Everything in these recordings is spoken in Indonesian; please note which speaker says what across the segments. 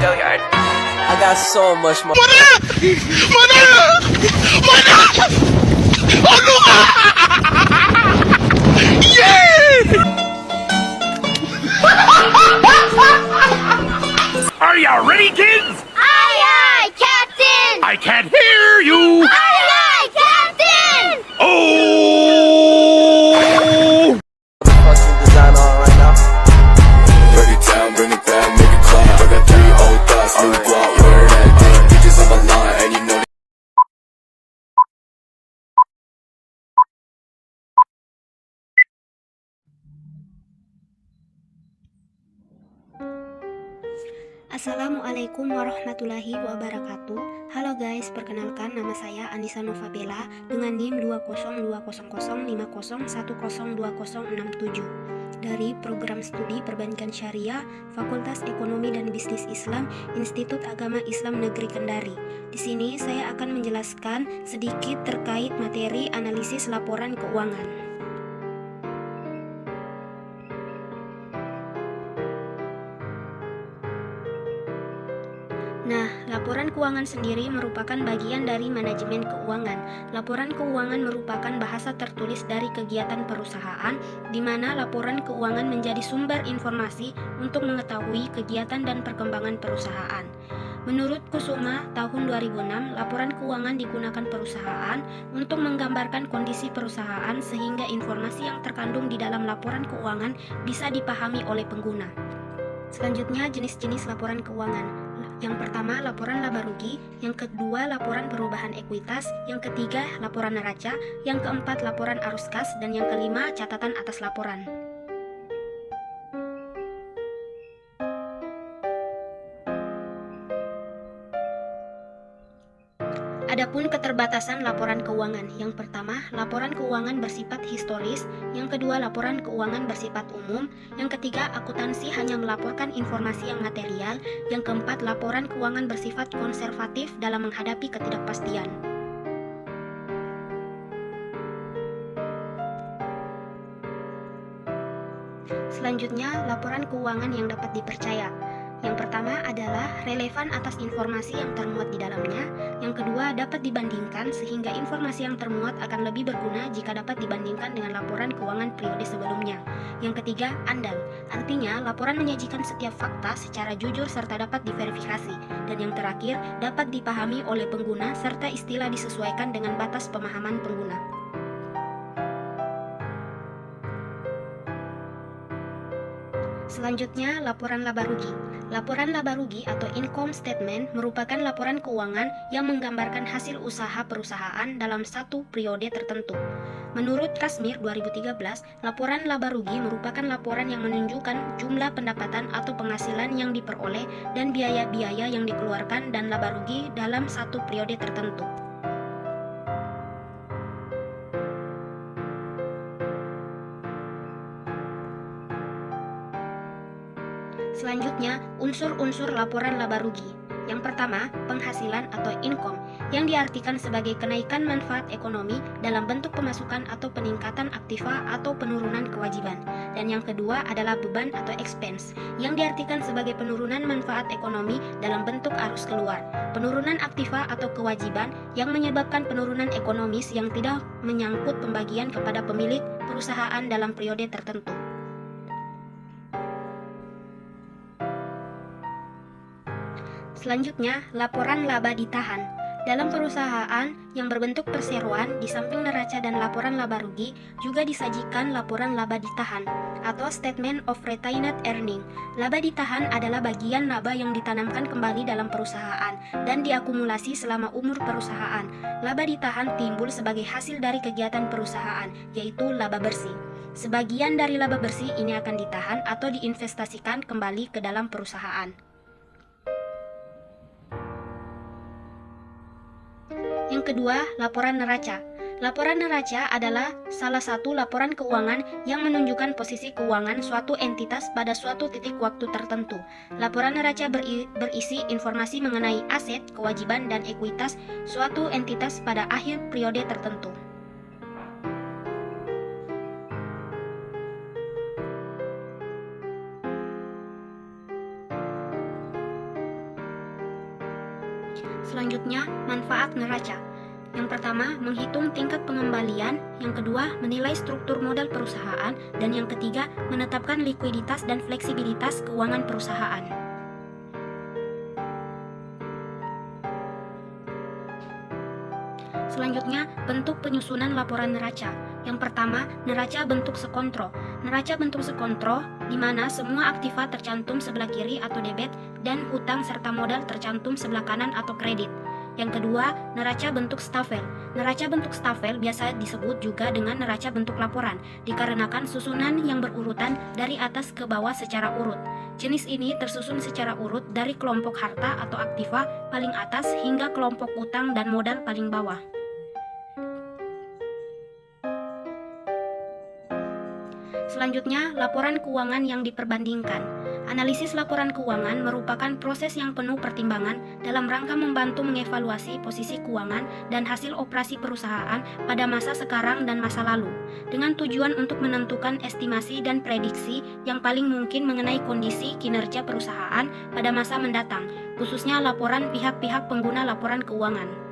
Speaker 1: Billiard. I got so much more.
Speaker 2: Are ya ready, kids?
Speaker 3: Aye, aye, Captain!
Speaker 2: I can't hear you.
Speaker 3: Aye, aye, Captain!
Speaker 2: Oh!
Speaker 1: Fucking design on right now.
Speaker 4: Break it down, bring it back, make it clap. I got 3 old thoughts, new guap, where that thing. Bitches on my line, and you know
Speaker 5: Assalamualaikum warahmatullahi wabarakatuh. Halo guys, perkenalkan nama saya Andisa Novabella dengan NIM 202005010102067 dari Program Studi Perbankan Syariah Fakultas Ekonomi dan Bisnis Islam Institut Agama Islam Negeri Kendari. Di sini saya akan menjelaskan sedikit terkait materi analisis laporan keuangan. Nah, laporan keuangan sendiri merupakan bagian dari manajemen keuangan. Laporan keuangan merupakan bahasa tertulis dari kegiatan perusahaan, di mana laporan keuangan menjadi sumber informasi untuk mengetahui kegiatan dan perkembangan perusahaan. Menurut Kusuma tahun 2006, laporan keuangan digunakan perusahaan untuk menggambarkan kondisi perusahaan sehingga informasi yang terkandung di dalam laporan keuangan bisa dipahami oleh pengguna. Selanjutnya, jenis-jenis laporan keuangan. Yang pertama, laporan laba rugi. Yang kedua, laporan perubahan ekuitas. Yang ketiga, laporan neraca. Yang keempat, laporan arus kas. Dan yang kelima, catatan atas laporan. Adapun keterbatasan laporan keuangan. Yang pertama, laporan keuangan bersifat historis. Yang kedua, laporan keuangan bersifat umum. Yang ketiga, akuntansi hanya melaporkan informasi yang material. Yang keempat, laporan keuangan bersifat konservatif dalam menghadapi ketidakpastian. Selanjutnya, laporan keuangan yang dapat dipercaya. Yang pertama adalah relevan atas informasi yang termuat di dalamnya. Yang kedua, dapat dibandingkan sehingga informasi yang termuat akan lebih berguna jika dapat dibandingkan dengan laporan keuangan periode sebelumnya. Yang ketiga, andal. Artinya, laporan menyajikan setiap fakta secara jujur serta dapat diverifikasi. Dan yang terakhir, dapat dipahami oleh pengguna serta istilah disesuaikan dengan batas pemahaman pengguna. Selanjutnya, laporan laba rugi. Laporan laba rugi atau income statement merupakan laporan keuangan yang menggambarkan hasil usaha perusahaan dalam satu periode tertentu. Menurut Kasmir 2013, laporan laba rugi merupakan laporan yang menunjukkan jumlah pendapatan atau penghasilan yang diperoleh dan biaya-biaya yang dikeluarkan dan laba rugi dalam satu periode tertentu. Selanjutnya, unsur-unsur laporan laba rugi. Yang pertama, penghasilan atau income, yang diartikan sebagai kenaikan manfaat ekonomi dalam bentuk pemasukan atau peningkatan aktiva atau penurunan kewajiban. Dan yang kedua adalah beban atau expense, yang diartikan sebagai penurunan manfaat ekonomi dalam bentuk arus keluar. Penurunan aktiva atau kewajiban yang menyebabkan penurunan ekonomis yang tidak menyangkut pembagian kepada pemilik perusahaan dalam periode tertentu. Selanjutnya, laporan laba ditahan. Dalam perusahaan yang berbentuk perseroan, di samping neraca dan laporan laba rugi, juga disajikan laporan laba ditahan atau Statement of Retained Earning. Laba ditahan adalah bagian laba yang ditanamkan kembali dalam perusahaan dan diakumulasi selama umur perusahaan. Laba ditahan timbul sebagai hasil dari kegiatan perusahaan, yaitu laba bersih. Sebagian dari laba bersih ini akan ditahan atau diinvestasikan kembali ke dalam perusahaan. Yang kedua, laporan neraca. Laporan neraca adalah salah satu laporan keuangan yang menunjukkan posisi keuangan suatu entitas pada suatu titik waktu tertentu. Laporan neraca berisi informasi mengenai aset, kewajiban, dan ekuitas suatu entitas pada akhir periode tertentu. Selanjutnya, manfaat neraca. Yang pertama, menghitung tingkat pengembalian. Yang kedua, menilai struktur modal perusahaan. Dan yang ketiga, menetapkan likuiditas dan fleksibilitas keuangan perusahaan. Selanjutnya, bentuk penyusunan laporan neraca. Yang pertama, neraca bentuk sekontro. Neraca bentuk sekontro, di mana semua aktiva tercantum sebelah kiri atau debit, dan hutang serta modal tercantum sebelah kanan atau kredit. Yang kedua, neraca bentuk stafel. Neraca bentuk stafel biasa disebut juga dengan neraca bentuk laporan, dikarenakan susunan yang berurutan dari atas ke bawah secara urut. Jenis ini tersusun secara urut dari kelompok harta atau aktiva paling atas hingga kelompok utang dan modal paling bawah. Selanjutnya, laporan keuangan yang diperbandingkan. Analisis laporan keuangan merupakan proses yang penuh pertimbangan dalam rangka membantu mengevaluasi posisi keuangan dan hasil operasi perusahaan pada masa sekarang dan masa lalu, dengan tujuan untuk menentukan estimasi dan prediksi yang paling mungkin mengenai kondisi kinerja perusahaan pada masa mendatang, khususnya laporan pihak-pihak pengguna laporan keuangan.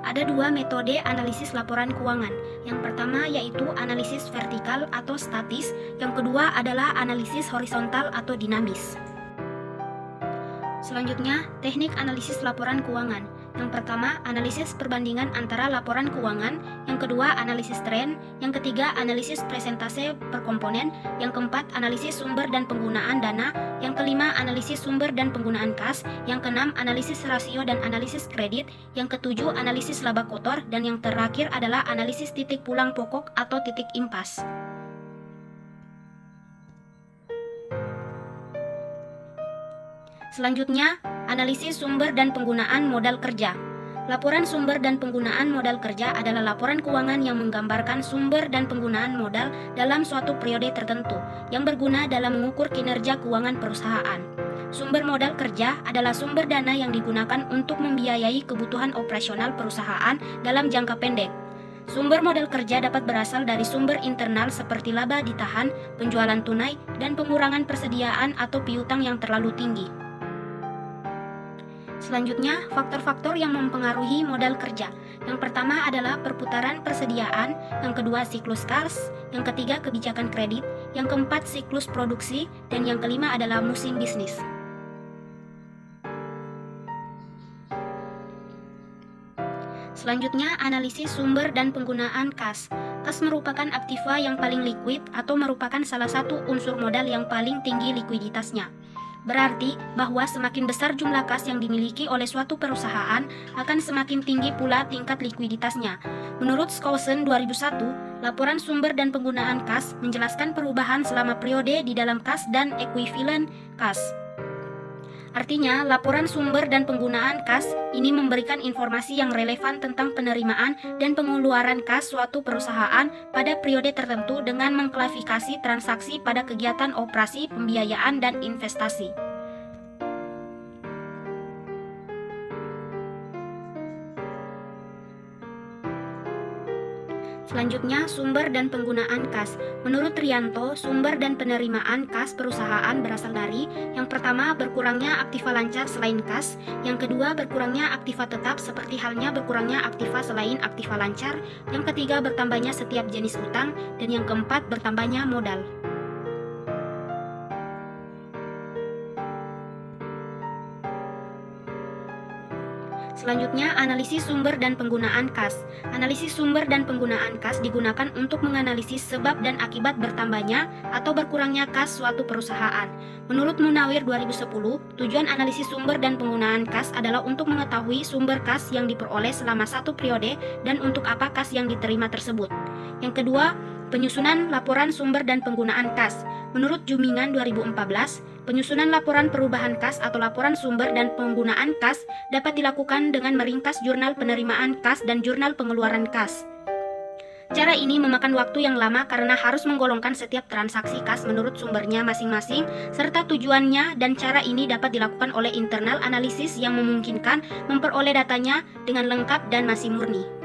Speaker 5: Ada dua metode analisis laporan keuangan. Yang pertama yaitu analisis vertikal atau statis, yang kedua adalah analisis horizontal atau dinamis. Selanjutnya, teknik analisis laporan keuangan. Yang pertama, analisis perbandingan antara laporan keuangan. Yang kedua, analisis tren. Yang ketiga, analisis presentase per komponen. Yang keempat, analisis sumber dan penggunaan dana. Yang kelima, analisis sumber dan penggunaan kas. Yang keenam, analisis rasio dan analisis kredit. Yang ketujuh, analisis laba kotor. Dan yang terakhir adalah analisis titik pulang pokok atau titik impas. Selanjutnya, analisis sumber dan penggunaan modal kerja. Laporan sumber dan penggunaan modal kerja adalah laporan keuangan yang menggambarkan sumber dan penggunaan modal dalam suatu periode tertentu yang berguna dalam mengukur kinerja keuangan perusahaan. Sumber modal kerja adalah sumber dana yang digunakan untuk membiayai kebutuhan operasional perusahaan dalam jangka pendek. Sumber modal kerja dapat berasal dari sumber internal seperti laba ditahan, penjualan tunai, dan pengurangan persediaan atau piutang yang terlalu tinggi. Selanjutnya, faktor-faktor yang mempengaruhi modal kerja. Yang pertama adalah perputaran persediaan, yang kedua siklus kas, yang ketiga kebijakan kredit, yang keempat siklus produksi, dan yang kelima adalah musim bisnis. Selanjutnya, analisis sumber dan penggunaan kas. Kas merupakan aktiva yang paling liquid atau merupakan salah satu unsur modal yang paling tinggi likuiditasnya. Berarti bahwa semakin besar jumlah kas yang dimiliki oleh suatu perusahaan, akan semakin tinggi pula tingkat likuiditasnya. Menurut Skousen 2001, laporan sumber dan penggunaan kas menjelaskan perubahan selama periode di dalam kas dan ekuivalen kas. Artinya, laporan sumber dan penggunaan kas ini memberikan informasi yang relevan tentang penerimaan dan pengeluaran kas suatu perusahaan pada periode tertentu dengan mengklasifikasi transaksi pada kegiatan operasi, pembiayaan, dan investasi. Selanjutnya, sumber dan penggunaan kas. Menurut Rianto, sumber dan penerimaan kas perusahaan berasal dari: yang pertama, berkurangnya aktiva lancar selain kas; yang kedua, berkurangnya aktiva tetap seperti halnya berkurangnya aktiva selain aktiva lancar; yang ketiga, bertambahnya setiap jenis utang; dan yang keempat, bertambahnya modal. Selanjutnya, analisis sumber dan penggunaan kas. Analisis sumber dan penggunaan kas digunakan untuk menganalisis sebab dan akibat bertambahnya atau berkurangnya kas suatu perusahaan. Menurut Munawir 2010, tujuan analisis sumber dan penggunaan kas adalah untuk mengetahui sumber kas yang diperoleh selama satu periode dan untuk apa kas yang diterima tersebut. Yang kedua, penyusunan laporan sumber dan penggunaan kas. Menurut Jumingan 2014, penyusunan laporan perubahan kas atau laporan sumber dan penggunaan kas dapat dilakukan dengan meringkas jurnal penerimaan kas dan jurnal pengeluaran kas. Cara ini memakan waktu yang lama karena harus menggolongkan setiap transaksi kas menurut sumbernya masing-masing serta tujuannya, dan cara ini dapat dilakukan oleh internal analisis yang memungkinkan memperoleh datanya dengan lengkap dan masih murni.